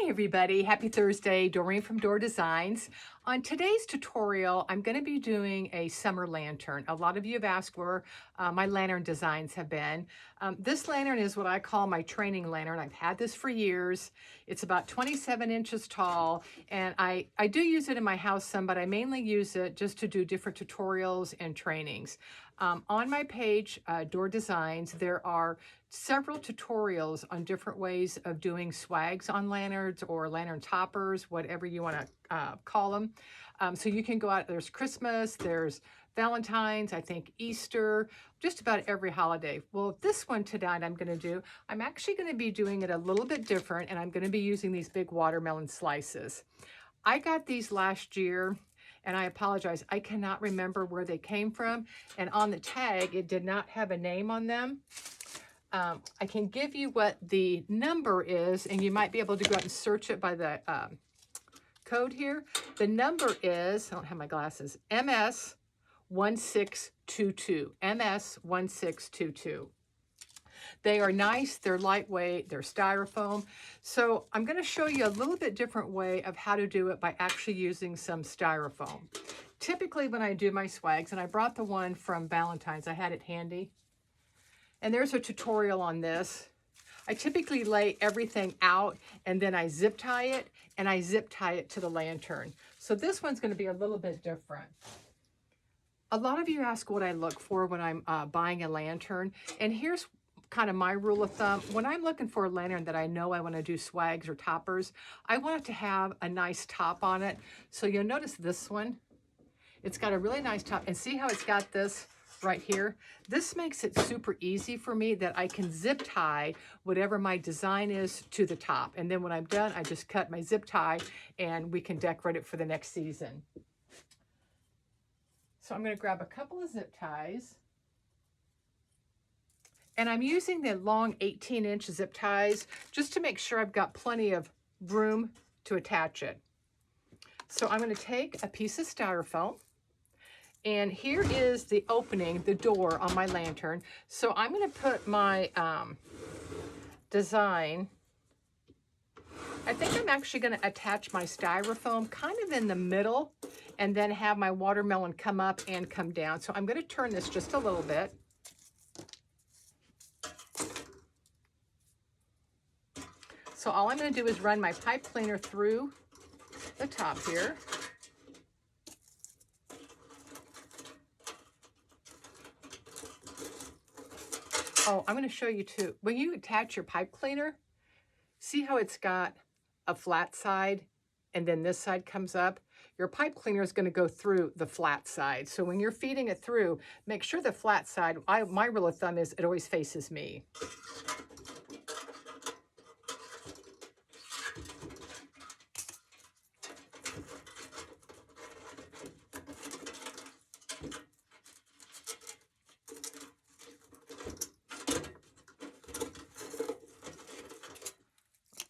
everybody, happy Thursday. Doreen from Door Designs. On today's tutorial, I'm going to be doing a summer lantern. A lot of you have asked where my lantern designs have been. This lantern is what I call my training lantern. I've had this for years. It's about 27 inches tall, and I do use it in my house some, but I mainly use it just to do different tutorials and trainings. On my page, Door Designs, there are several tutorials on different ways of doing swags on lanterns or lantern toppers, whatever you want to call them. So you can go out, there's Christmas, there's Valentine's, I think Easter, just about every holiday. Well, this one tonight I'm actually going to be doing it a little bit different, and I'm going to be using these big watermelon slices. I got these last year, and I apologize, I cannot remember where they came from, and on the tag, it did not have a name on them. I can give you what the number is, and you might be able to go out and search it by the code here. The number is, I don't have my glasses, MS1622, MS1622. They are nice, they're lightweight, they're styrofoam. So I'm going to show you a little bit different way of how to do it by actually using some styrofoam. Typically when I do my swags, and I brought the one from Valentine's, I had it handy. And there's a tutorial on this. I typically lay everything out and then I zip tie it, and I zip tie it to the lantern. So this one's going to be a little bit different. A lot of you ask what I look for when I'm buying a lantern, and here's kind of my rule of thumb. When I'm looking for a lantern that I know I want to do swags or toppers, I want it to have a nice top on it. So you'll notice this one, it's got a really nice top, and see how it's got this right here. This makes it super easy for me that I can zip tie whatever my design is to the top. And then when I'm done, I just cut my zip tie and we can decorate it for the next season. So I'm going to grab a couple of zip ties. And I'm using the long 18-inch zip ties just to make sure I've got plenty of room to attach it. So I'm going to take a piece of styrofoam. And here is the opening, the door on my lantern. So I'm going to put my design, I think I'm actually going to attach my styrofoam kind of in the middle and then have my watermelon come up and come down. So I'm going to turn this just a little bit. So all I'm going to do is run my pipe cleaner through the top here. Oh, I'm going to show you too. When you attach your pipe cleaner, see how it's got a flat side and then this side comes up? Your pipe cleaner is going to go through the flat side. So when you're feeding it through, make sure the flat side, my rule of thumb is it always faces me.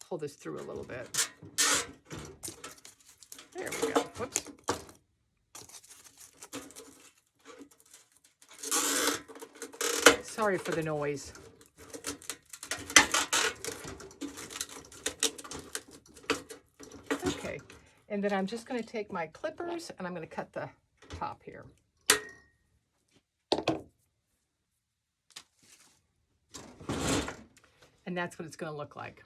Pull this through a little bit. There we go. Whoops. Sorry for the noise. Okay, and then I'm just going to take my clippers and I'm going to cut the top here. And that's what it's going to look like.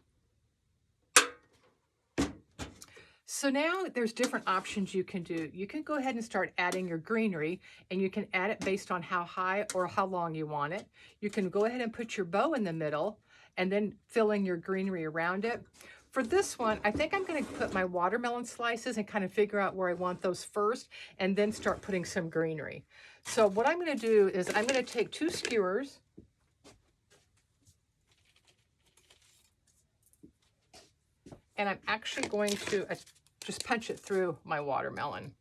So now there's different options you can do. You can go ahead and start adding your greenery, and you can add it based on how high or how long you want it. You can go ahead and put your bow in the middle and then fill in your greenery around it. For this one, I think I'm going to put my watermelon slices and kind of figure out where I want those first and then start putting some greenery. So what I'm going to do is I'm going to take 2 skewers. And I'm actually going to just punch it through my watermelon.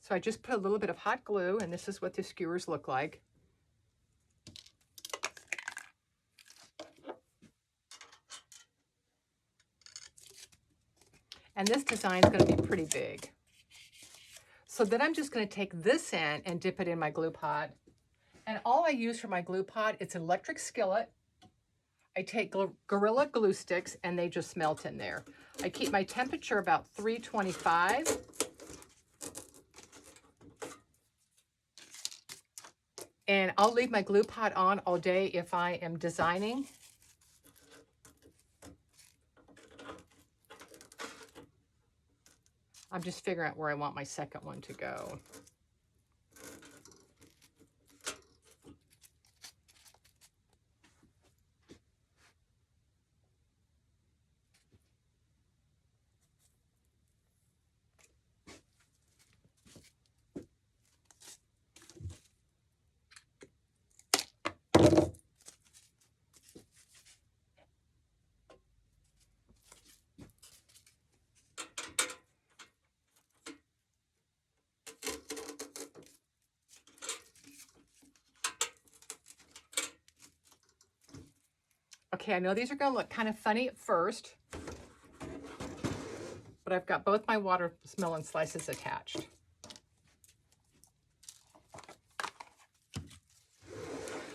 So I just put a little bit of hot glue, and this is what the skewers look like. And this design is going to be pretty big. So then I'm just going to take this in and dip it in my glue pot. And all I use for my glue pot, it's an electric skillet. I take Gorilla glue sticks and they just melt in there. I keep my temperature about 325. And I'll leave my glue pot on all day if I am designing. I'm just figuring out where I want my second one to go. Okay, I know these are going to look kind of funny at first, but I've got both my watermelon slices attached.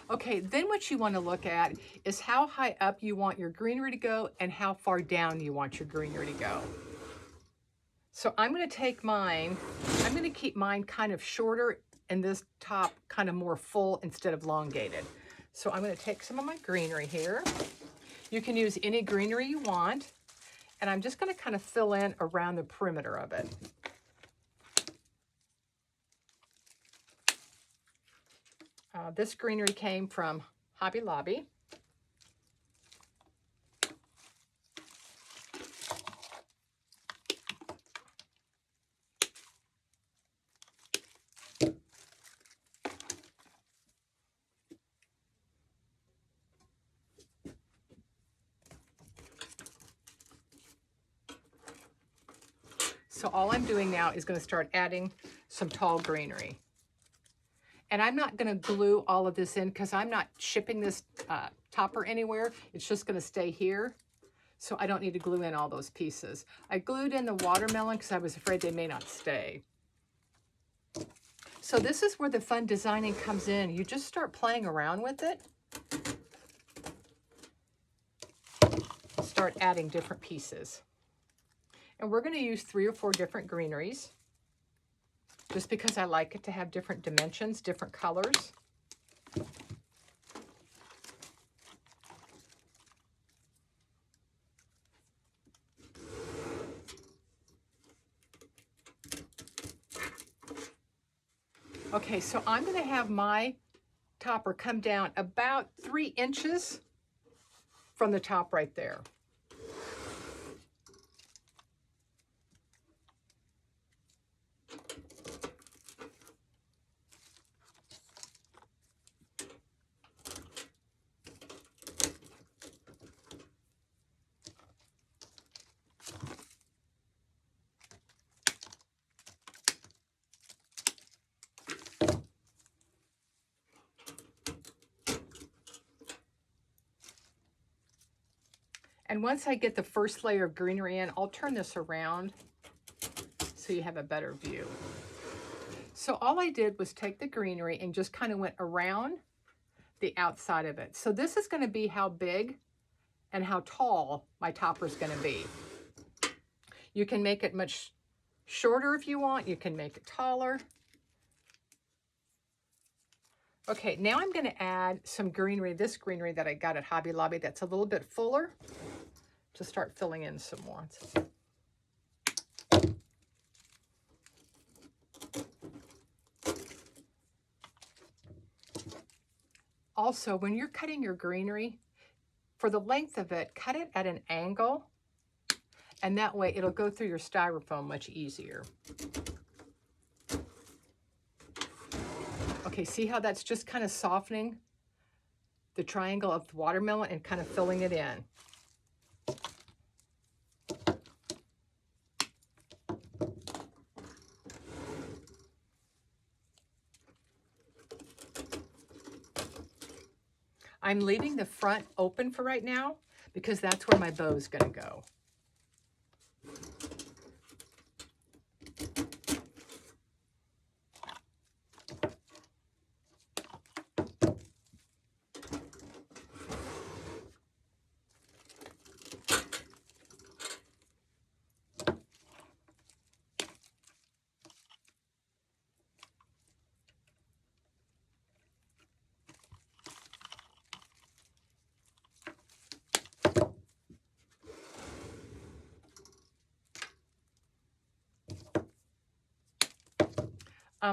Okay, then what you want to look at is how high up you want your greenery to go and how far down you want your greenery to go. So I'm going to take mine, I'm going to keep mine kind of shorter and this top kind of more full instead of elongated. So I'm going to take some of my greenery here. You can use any greenery you want. And I'm just going to kind of fill in around the perimeter of it. This greenery came from Hobby Lobby. So all I'm doing now is going to start adding some tall greenery. And I'm not going to glue all of this in because I'm not shipping this topper anywhere. It's just going to stay here. So I don't need to glue in all those pieces. I glued in the watermelon because I was afraid they may not stay. So this is where the fun designing comes in. You just start playing around with it. Start adding different pieces. And we're going to use 3 or 4 different greeneries, just because I like it to have different dimensions, different colors. Okay, so I'm going to have my topper come down about 3 inches from the top right there. And once I get the first layer of greenery in, I'll turn this around so you have a better view. So all I did was take the greenery and just kind of went around the outside of it. So this is going to be how big and how tall my topper is going to be. You can make it much shorter if you want. You can make it taller. Okay, now I'm going to add some greenery, this greenery that I got at Hobby Lobby that's a little bit fuller, to start filling in some more. Also, when you're cutting your greenery, for the length of it, cut it at an angle, and that way it'll go through your styrofoam much easier. Okay, see how that's just kind of softening the triangle of the watermelon and kind of filling it in. I'm leaving the front open for right now because that's where my bow is going to go.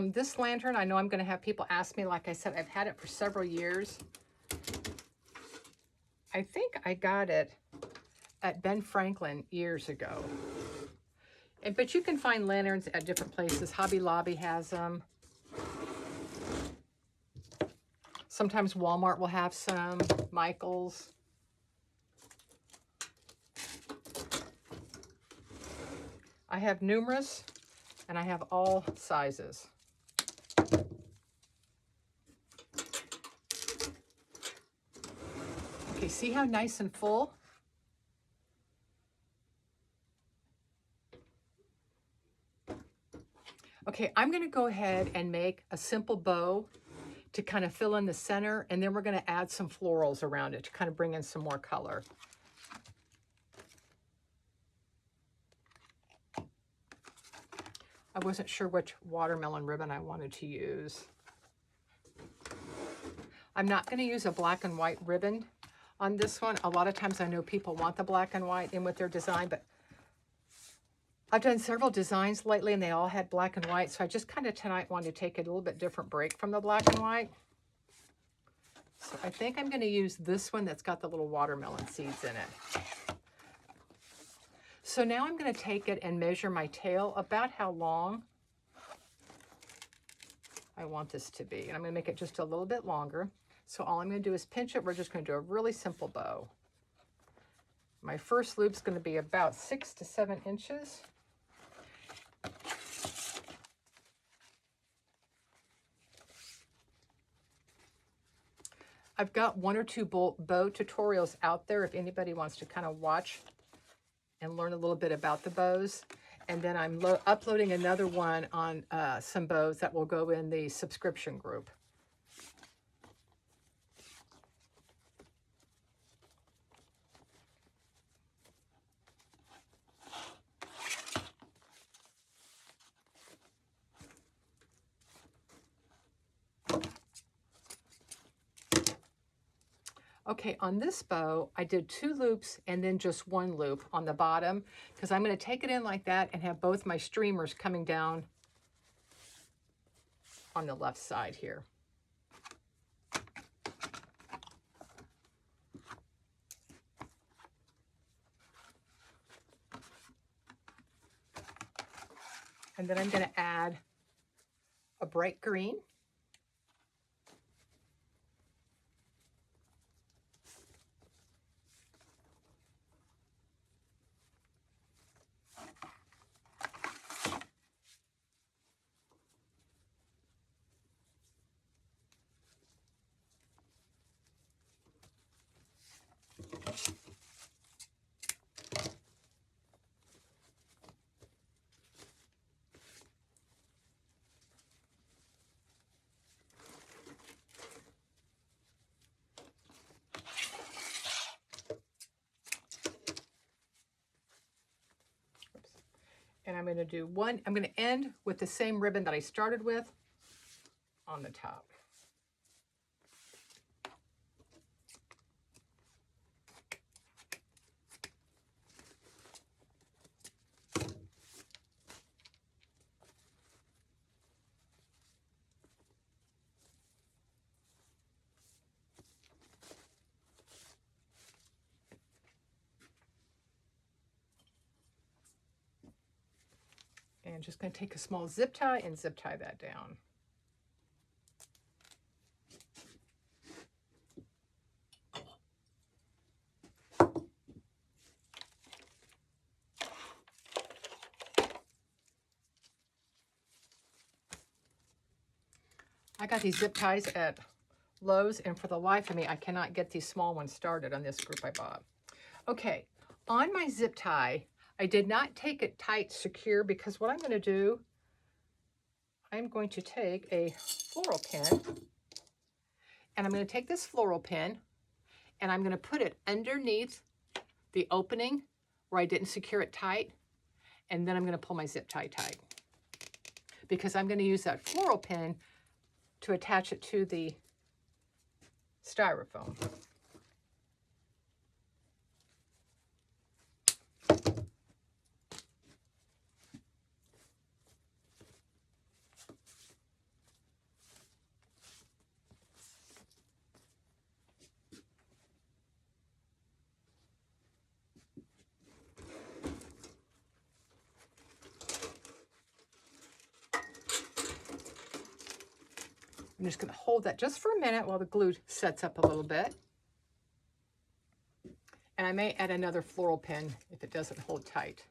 This lantern, I know I'm going to have people ask me. Like I said, I've had it for several years. I think I got it at Ben Franklin years ago. But you can find lanterns at different places. Hobby Lobby has them. Sometimes Walmart will have some. Michael's. I have numerous, and I have all sizes. Okay, see how nice and full? Okay, I'm going to go ahead and make a simple bow to kind of fill in the center, and then we're going to add some florals around it to kind of bring in some more color. I wasn't sure which watermelon ribbon I wanted to use. I'm not going to use a black and white ribbon on this one. A lot of times I know people want the black and white in with their design, but I've done several designs lately and they all had black and white, so I just kind of tonight wanted to take a little bit different break from the black and white. So I think I'm going to use this one that's got the little watermelon seeds in it. So now I'm going to take it and measure my tail about how long I want this to be. And I'm going to make it just a little bit longer. So all I'm going to do is pinch it. We're just going to do a really simple bow. My first loop's going to be about 6 to 7 inches. I've got 1 or 2 bow tutorials out there if anybody wants to kind of watch and learn a little bit about the bows. And then I'm uploading another one on some bows that will go in the subscription group. Okay, on this bow, I did 2 loops and then just 1 loop on the bottom because I'm going to take it in like that and have both my streamers coming down on the left side here. And then I'm going to add a bright green. And I'm going to do one, I'm going to end with the same ribbon that I started with on the top. And just going to take a small zip tie and zip tie that down. I got these zip ties at Lowe's, and for the life of me, I cannot get these small ones started on this group I bought. Okay, on my zip tie, I did not take it tight, secure, because what I'm going to do, I'm going to take a floral pin, and I'm going to take this floral pin, and I'm going to put it underneath the opening where I didn't secure it tight, and then I'm going to pull my zip tie tight, because I'm going to use that floral pin to attach it to the styrofoam. I'm just going to hold that just for a minute while the glue sets up a little bit. And I may add another floral pin if it doesn't hold tight.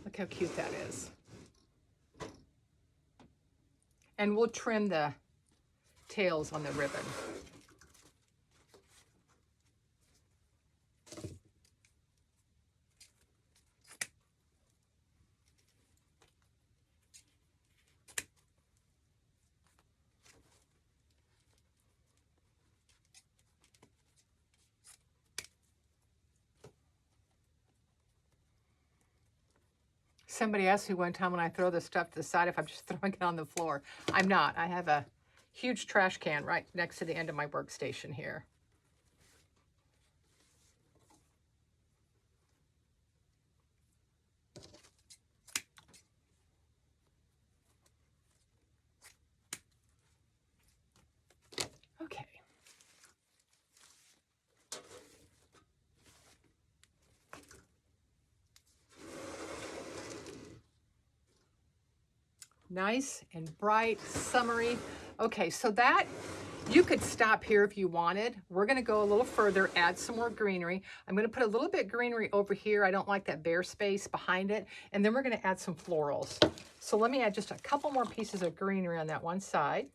Look how cute that is. And we'll trim the tails on the ribbon. Somebody asked me one time when I throw this stuff to the side if I'm just throwing it on the floor. I'm not. I have a huge trash can right next to the end of my workstation here. Okay. Nice and bright, summery. Okay, so that, you could stop here if you wanted. We're gonna go a little further, add some more greenery. I'm gonna put a little bit greenery over here. I don't like that bare space behind it. And then we're gonna add some florals. So let me add just a couple more pieces of greenery on that one side.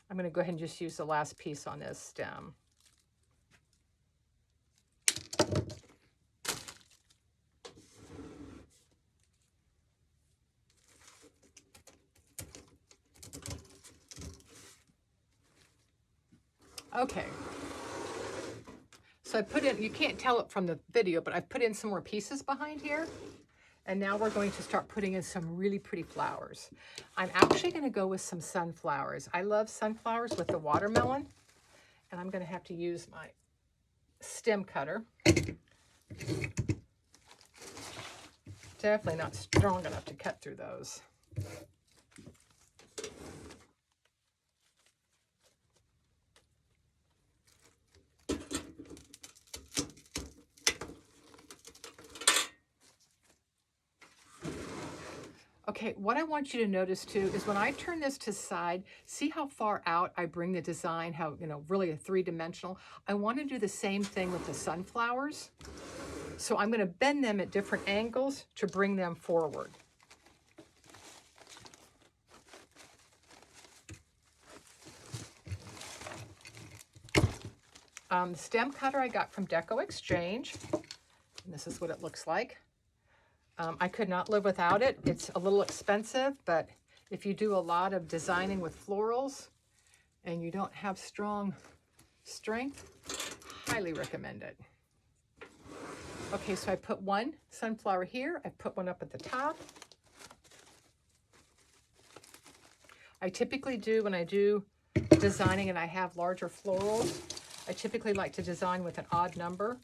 I'm going to go ahead and just use the last piece on this stem. Okay. So I put in, you can't tell it from the video, but I put in some more pieces behind here. And now we're going to start putting in some really pretty flowers. I'm actually going to go with some sunflowers. I love sunflowers with the watermelon. And I'm going to have to use my stem cutter. Definitely not strong enough to cut through those. Okay, what I want you to notice too is when I turn this to the side, see how far out I bring the design, how, you know, really a three-dimensional. I want to do the same thing with the sunflowers. So I'm going to bend them at different angles to bring them forward. The stem cutter I got from Deco Exchange. And this is what it looks like. I could not live without it. It's a little expensive, but if you do a lot of designing with florals and you don't have strong strength, highly recommend it. Okay, so I put one sunflower here. I put one up at the top. I typically do, when I do designing and I have larger florals, I typically like to design with an odd number.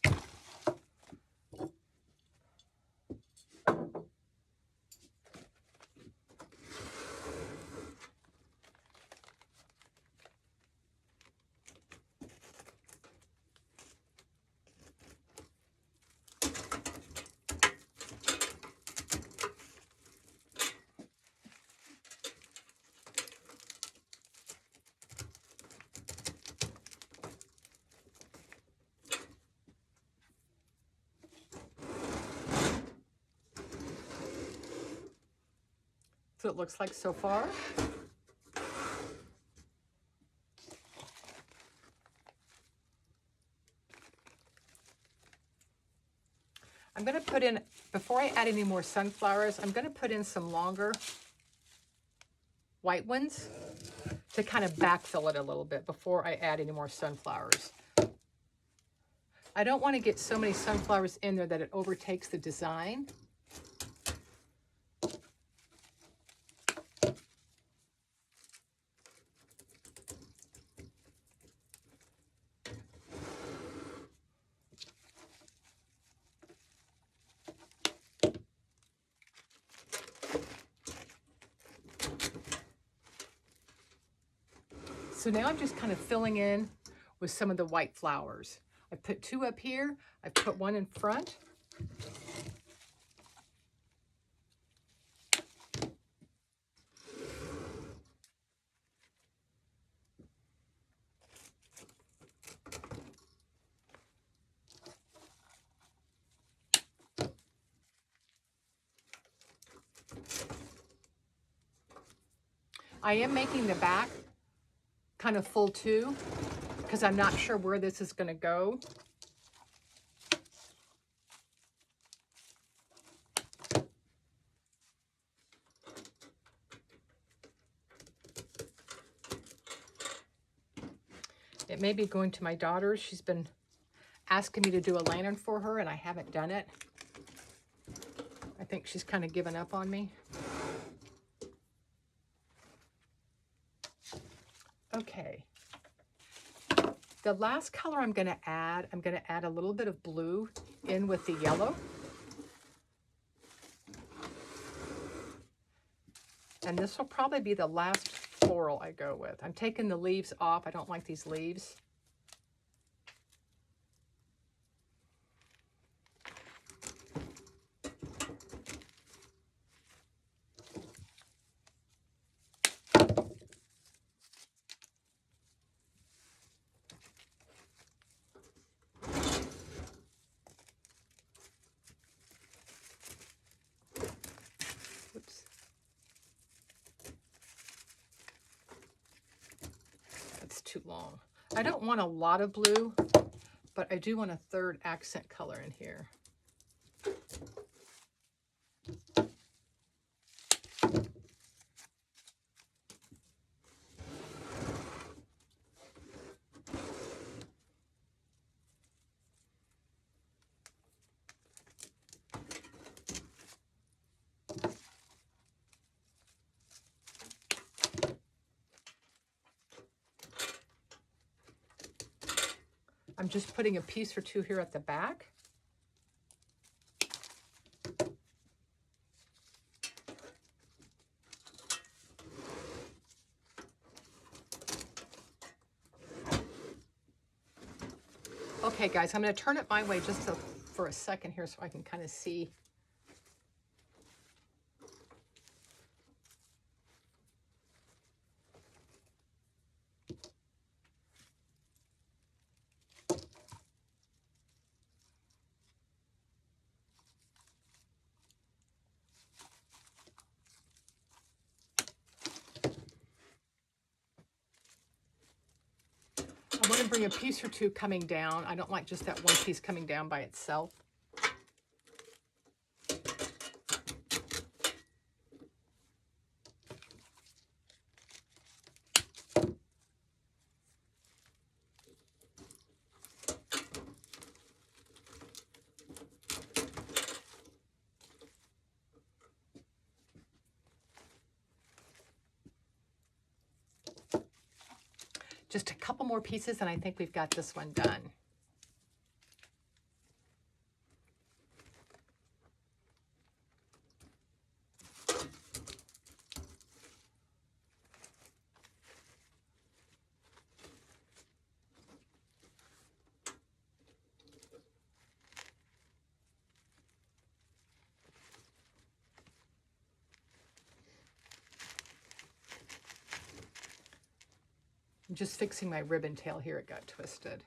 So it looks like so far. I'm going to put in, before I add any more sunflowers, I'm going to put in some longer white ones to kind of backfill it a little bit before I add any more sunflowers. I don't want to get so many sunflowers in there that it overtakes the design. So now I'm just kind of filling in with some of the white flowers. I put 2 up here. I put 1 in front. I am making the back kind of full too, because I'm not sure where this is going to go. It may be going to my daughter. She's been asking me to do a lantern for her, and I haven't done it. I think she's kind of given up on me. Okay. The last color I'm going to add a little bit of blue in with the yellow. And this will probably be the last floral I go with. I'm taking the leaves off. I don't like these leaves. Oops. That's too long. I don't want a lot of blue, but I do want a third accent color in here. I'm just putting a piece or 2 here at the back. Okay, guys, I'm going to turn it my way just for a second here so I can kind of see. I want to bring a piece or 2 coming down. I don't like just that one piece coming down by itself. Just a couple more pieces and I think we've got this one done. I'm just fixing my ribbon tail here. It got twisted.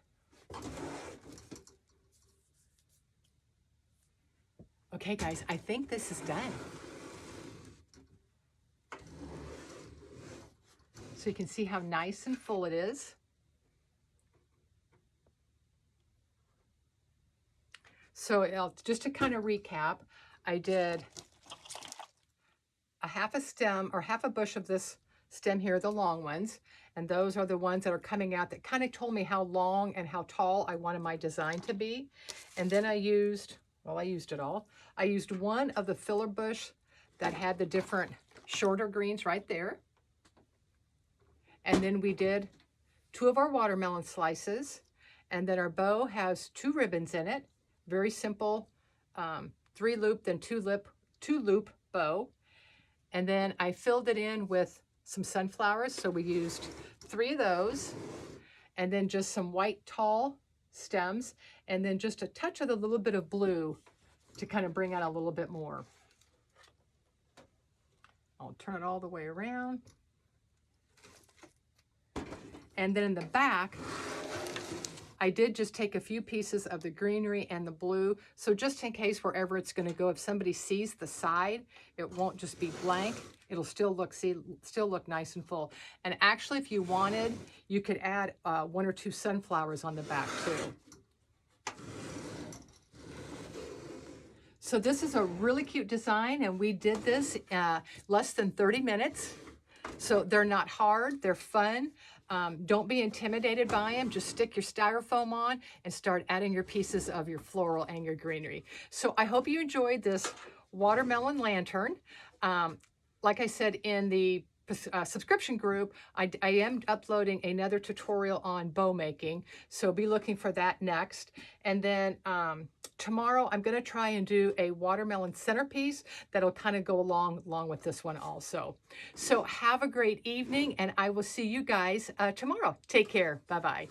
Okay, guys, I think this is done. So you can see how nice and full it is. So just to kind of recap, I did a half a stem or half a bush of this stem here, the long ones. And those are the ones that are coming out that kind of told me how long and how tall I wanted my design to be. And then I used, well, I used it all. I used one of the filler bush that had the different shorter greens right there. And then we did 2 of our watermelon slices. And then our bow has 2 ribbons in it. Very simple, 3-loop, then 2-loop bow. And then I filled it in with some sunflowers. So we used 3 of those, and then just some white tall stems, and then just a touch of a little bit of blue to kind of bring out a little bit more. I'll turn it all the way around. And then in the back, I did just take a few pieces of the greenery and the blue. So just in case wherever it's gonna go, if somebody sees the side, it won't just be blank. It'll still look nice and full. And actually, if you wanted, you could add 1 or 2 sunflowers on the back too. So this is a really cute design, and we did this less than 30 minutes. So they're not hard, they're fun. Don't be intimidated by them. Just stick your styrofoam on and start adding your pieces of your floral and your greenery. So I hope you enjoyed this watermelon lantern. Like I said in the subscription group, I am uploading another tutorial on bow making, so be looking for that next. And then tomorrow I'm going to try and do a watermelon centerpiece that'll kind of go along with this one also. So have a great evening, and I will see you guys tomorrow. Take care. Bye-bye.